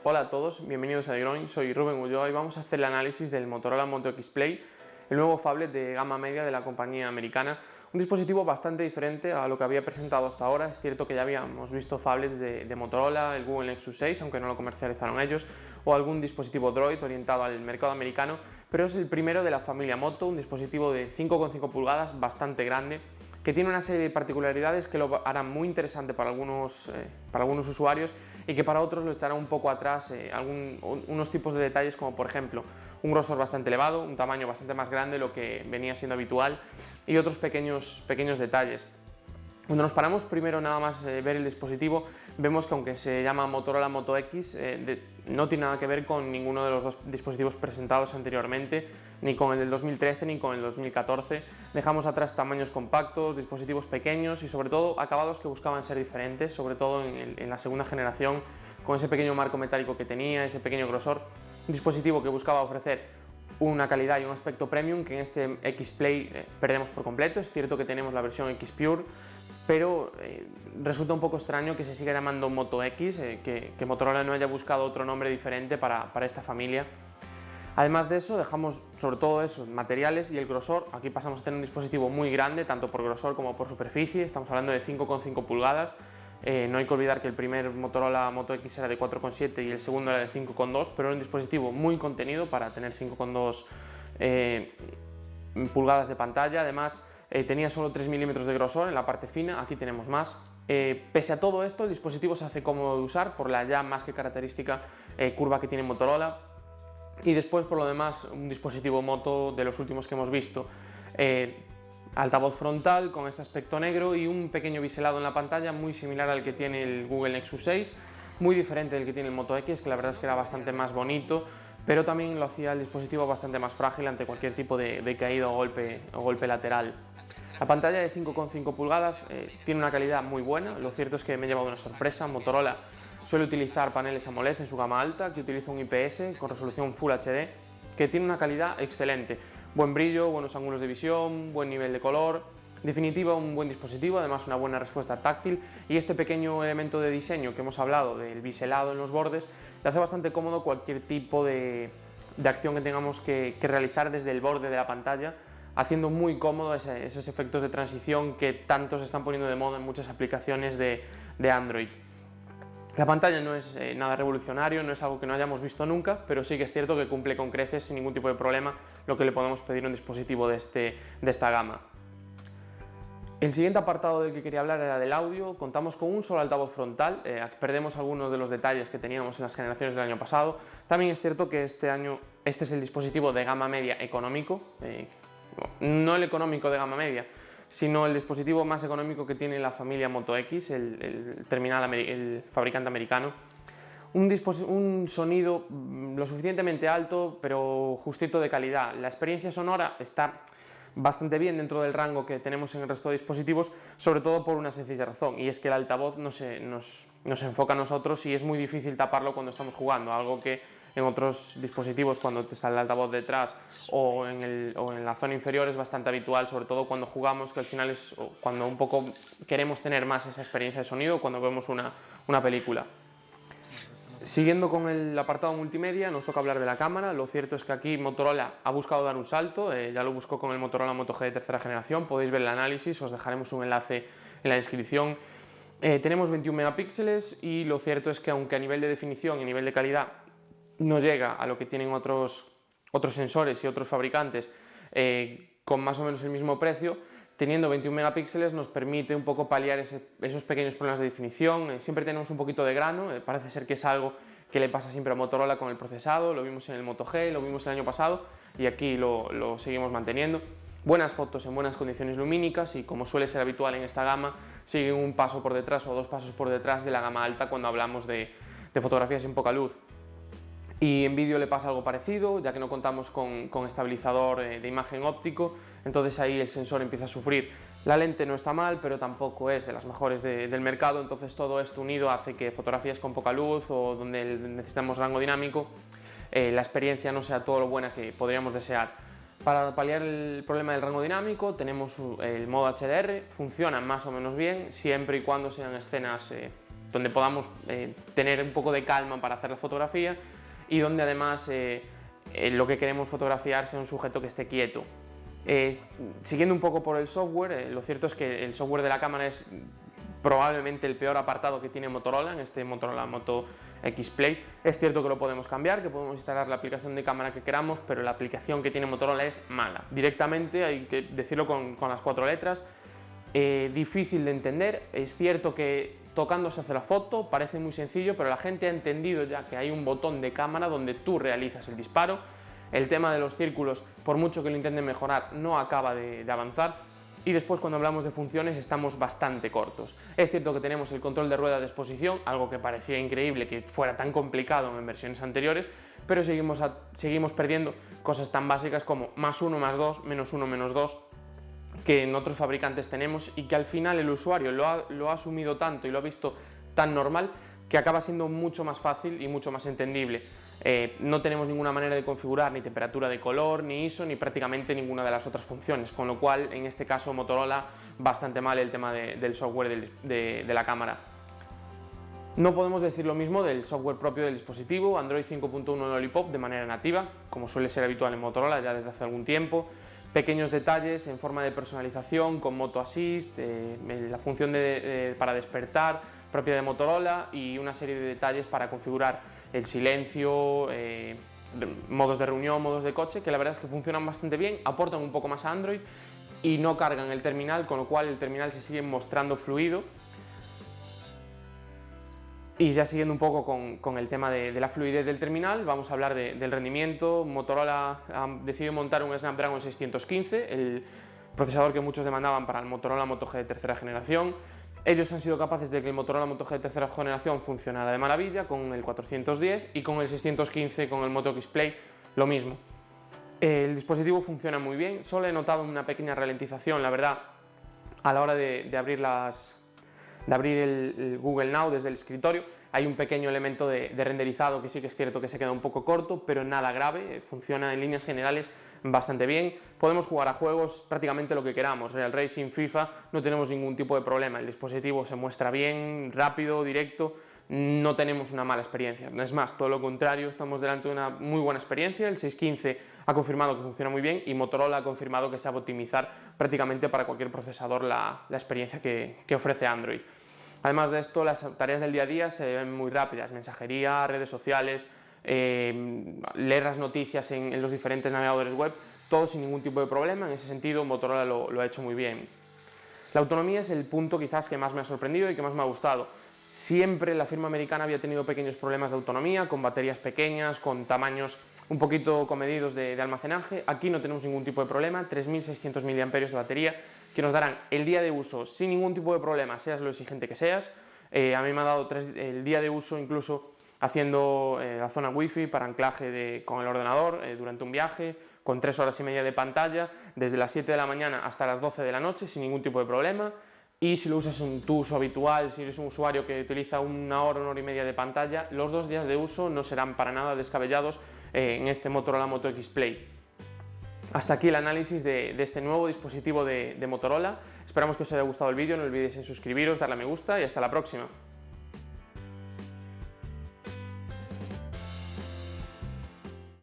Hola a todos, bienvenidos a iGrowing, soy Rubén Ulloa y vamos a hacer el análisis del Motorola Moto X Play, el nuevo phablet de gama media de la compañía americana, un dispositivo bastante diferente a lo que había presentado hasta ahora. Es cierto que ya habíamos visto phablets de Motorola, el Google Nexus 6, aunque no lo comercializaron ellos, o algún dispositivo Droid orientado al mercado americano, pero es el primero de la familia Moto, un dispositivo de 5,5 pulgadas bastante grande, que tiene una serie de particularidades que lo harán muy interesante para algunos usuarios y que para otros lo echará un poco atrás unos tipos de detalles, como por ejemplo un grosor bastante elevado, un tamaño bastante más grande de lo que venía siendo habitual y otros pequeños detalles. Cuando nos paramos primero nada más ver el dispositivo, vemos que aunque se llama Motorola Moto X, no tiene nada que ver con ninguno de los dos dispositivos presentados anteriormente, ni con el del 2013 ni con el 2014. Dejamos atrás tamaños compactos, dispositivos pequeños y sobre todo acabados que buscaban ser diferentes, sobre todo en la segunda generación, con ese pequeño marco metálico que tenía, ese pequeño grosor. Un dispositivo que buscaba ofrecer una calidad y un aspecto premium que en este X Play perdemos por completo. Es cierto que tenemos la versión X Pure, pero resulta un poco extraño que se siga llamando Moto X, que Motorola no haya buscado otro nombre diferente para esta familia. Además de eso, dejamos sobre todo eso, materiales y el grosor. Aquí pasamos a tener un dispositivo muy grande, tanto por grosor como por superficie. Estamos hablando de 5,5 pulgadas. No hay que olvidar que el primer Motorola Moto X era de 4,7 y el segundo era de 5,2, pero era un dispositivo muy contenido para tener 5,2 pulgadas de pantalla. Además, tenía solo 3 milímetros de grosor en la parte fina, aquí tenemos más. Pese a todo esto, el dispositivo se hace cómodo de usar por la ya más que característica curva que tiene Motorola. Y después, por lo demás, un dispositivo Moto de los últimos que hemos visto. Altavoz frontal con este aspecto negro y un pequeño biselado en la pantalla muy similar al que tiene el Google Nexus 6, muy diferente del que tiene el Moto X, que la verdad es que era bastante más bonito, pero también lo hacía el dispositivo bastante más frágil ante cualquier tipo de caída o golpe lateral. La pantalla de 5,5 pulgadas tiene una calidad muy buena. Lo cierto es que me he llevado una sorpresa. Motorola suele utilizar paneles AMOLED en su gama alta, que utiliza un IPS con resolución Full HD, que tiene una calidad excelente. Buen brillo, buenos ángulos de visión, buen nivel de color. En definitiva, un buen dispositivo, además una buena respuesta táctil, y este pequeño elemento de diseño que hemos hablado del biselado en los bordes le hace bastante cómodo cualquier tipo de acción que tengamos que realizar desde el borde de la pantalla, haciendo muy cómodo esos efectos de transición que tanto se están poniendo de moda en muchas aplicaciones de Android. La pantalla no es nada revolucionario, no es algo que no hayamos visto nunca, pero sí que es cierto que cumple con creces sin ningún tipo de problema lo que le podemos pedir a un dispositivo de esta gama. El siguiente apartado del que quería hablar era del audio. Contamos con un solo altavoz frontal, perdemos algunos de los detalles que teníamos en las generaciones del año pasado. También es cierto que este año este es el dispositivo de gama media económico, no el económico de gama media, sino el dispositivo más económico que tiene la familia Moto X, el fabricante americano. Un sonido lo suficientemente alto, pero justito de calidad. La experiencia sonora está bastante bien dentro del rango que tenemos en el resto de dispositivos, sobre todo por una sencilla razón, y es que el altavoz nos enfoca a nosotros y es muy difícil taparlo cuando estamos jugando, algo que en otros dispositivos, cuando te sale el altavoz detrás o en la zona inferior, es bastante habitual, sobre todo cuando jugamos, que al final es cuando un poco queremos tener más esa experiencia de sonido, cuando vemos una película. Siguiendo con el apartado multimedia, nos toca hablar de la cámara. Lo cierto es que aquí Motorola ha buscado dar un salto, ya lo buscó con el Motorola Moto G de tercera generación, podéis ver el análisis, os dejaremos un enlace en la descripción. Tenemos 21 megapíxeles y lo cierto es que aunque a nivel de definición y a nivel de calidad no llega a lo que tienen otros sensores y otros fabricantes con más o menos el mismo precio, teniendo 21 megapíxeles nos permite un poco paliar esos pequeños problemas de definición. Siempre tenemos un poquito de grano, parece ser que es algo que le pasa siempre a Motorola con el procesado, lo vimos en el Moto G, lo vimos el año pasado y aquí lo seguimos manteniendo. Buenas fotos en buenas condiciones lumínicas y, como suele ser habitual en esta gama, siguen un paso por detrás o 2 pasos por detrás de la gama alta cuando hablamos de fotografías en poca luz. Y en vídeo le pasa algo parecido, ya que no contamos con estabilizador de imagen óptico, entonces ahí el sensor empieza a sufrir. La lente no está mal, pero tampoco es de las mejores del mercado, entonces todo esto unido hace que fotografías con poca luz o donde necesitamos rango dinámico, la experiencia no sea todo lo buena que podríamos desear. Para paliar el problema del rango dinámico tenemos el modo HDR, funciona más o menos bien, siempre y cuando sean escenas donde podamos tener un poco de calma para hacer la fotografía y donde además lo que queremos fotografiar sea un sujeto que esté quieto. Siguiendo un poco por el software, lo cierto es que el software de la cámara es probablemente el peor apartado que tiene Motorola en este Motorola Moto X Play. Es cierto que lo podemos cambiar, que podemos instalar la aplicación de cámara que queramos, pero la aplicación que tiene Motorola es mala. Directamente, hay que decirlo con las 4 letras, difícil de entender. Es cierto que tocando se hace la foto, parece muy sencillo, pero la gente ha entendido ya que hay un botón de cámara donde tú realizas el disparo. El tema de los círculos, por mucho que lo intenten mejorar, no acaba de avanzar. Y después, cuando hablamos de funciones, estamos bastante cortos. Es cierto que tenemos el control de rueda de exposición, algo que parecía increíble que fuera tan complicado en versiones anteriores, pero seguimos perdiendo cosas tan básicas como +1, +2, -1, -2, que en otros fabricantes tenemos y que al final el usuario lo ha asumido tanto y lo ha visto tan normal que acaba siendo mucho más fácil y mucho más entendible. No tenemos ninguna manera de configurar ni temperatura de color, ni ISO, ni prácticamente ninguna de las otras funciones, con lo cual en este caso Motorola bastante mal el tema del software de la cámara. No podemos decir lo mismo del software propio del dispositivo. Android 5.1 Lollipop de manera nativa, como suele ser habitual en Motorola ya desde hace algún tiempo. Pequeños detalles en forma de personalización con Moto Assist, la función para despertar propia de Motorola y una serie de detalles para configurar el silencio, modos de reunión, modos de coche, que la verdad es que funcionan bastante bien, aportan un poco más a Android y no cargan el terminal, con lo cual el terminal se sigue mostrando fluido. Y ya siguiendo un poco con el tema de la fluidez del terminal, vamos a hablar del rendimiento. Motorola ha decidido montar un Snapdragon 615, el procesador que muchos demandaban para el Motorola Moto G de tercera generación. Ellos han sido capaces de que el Motorola Moto G de tercera generación funcionara de maravilla con el 410 y con el 615 con el Moto X Play lo mismo. El dispositivo funciona muy bien, solo he notado una pequeña ralentización, la verdad, a la hora de abrir el Google Now desde el escritorio. Hay un pequeño elemento de renderizado que sí que es cierto que se queda un poco corto, pero nada grave, funciona en líneas generales bastante bien. Podemos jugar a juegos prácticamente lo que queramos, Real Racing, FIFA, no tenemos ningún tipo de problema. El dispositivo se muestra bien, rápido, directo, no tenemos una mala experiencia. Es más, todo lo contrario, estamos delante de una muy buena experiencia. El 615 ha confirmado que funciona muy bien y Motorola ha confirmado que sabe optimizar prácticamente para cualquier procesador la experiencia que ofrece Android. Además de esto, las tareas del día a día se ven muy rápidas, mensajería, redes sociales, leer las noticias en los diferentes navegadores web, todo sin ningún tipo de problema. En ese sentido, Motorola lo ha hecho muy bien. La autonomía es el punto quizás que más me ha sorprendido y que más me ha gustado. Siempre la firma americana había tenido pequeños problemas de autonomía, con baterías pequeñas, con tamaños un poquito comedidos de almacenaje. Aquí no tenemos ningún tipo de problema, 3600 mAh de batería, que nos darán el día de uso sin ningún tipo de problema, seas lo exigente que seas. A mí me ha dado el día de uso incluso haciendo la zona wifi para anclaje con el ordenador durante un viaje, con 3 horas y media de pantalla, desde las 7 de la mañana hasta las 12 de la noche, sin ningún tipo de problema. Y si lo usas en tu uso habitual, si eres un usuario que utiliza 1 hora y media de pantalla, los 2 días de uso no serán para nada descabellados en este Motorola Moto X Play. Hasta aquí el análisis de este nuevo dispositivo de Motorola. Esperamos que os haya gustado el vídeo, no olvidéis en suscribiros, darle a me gusta y hasta la próxima.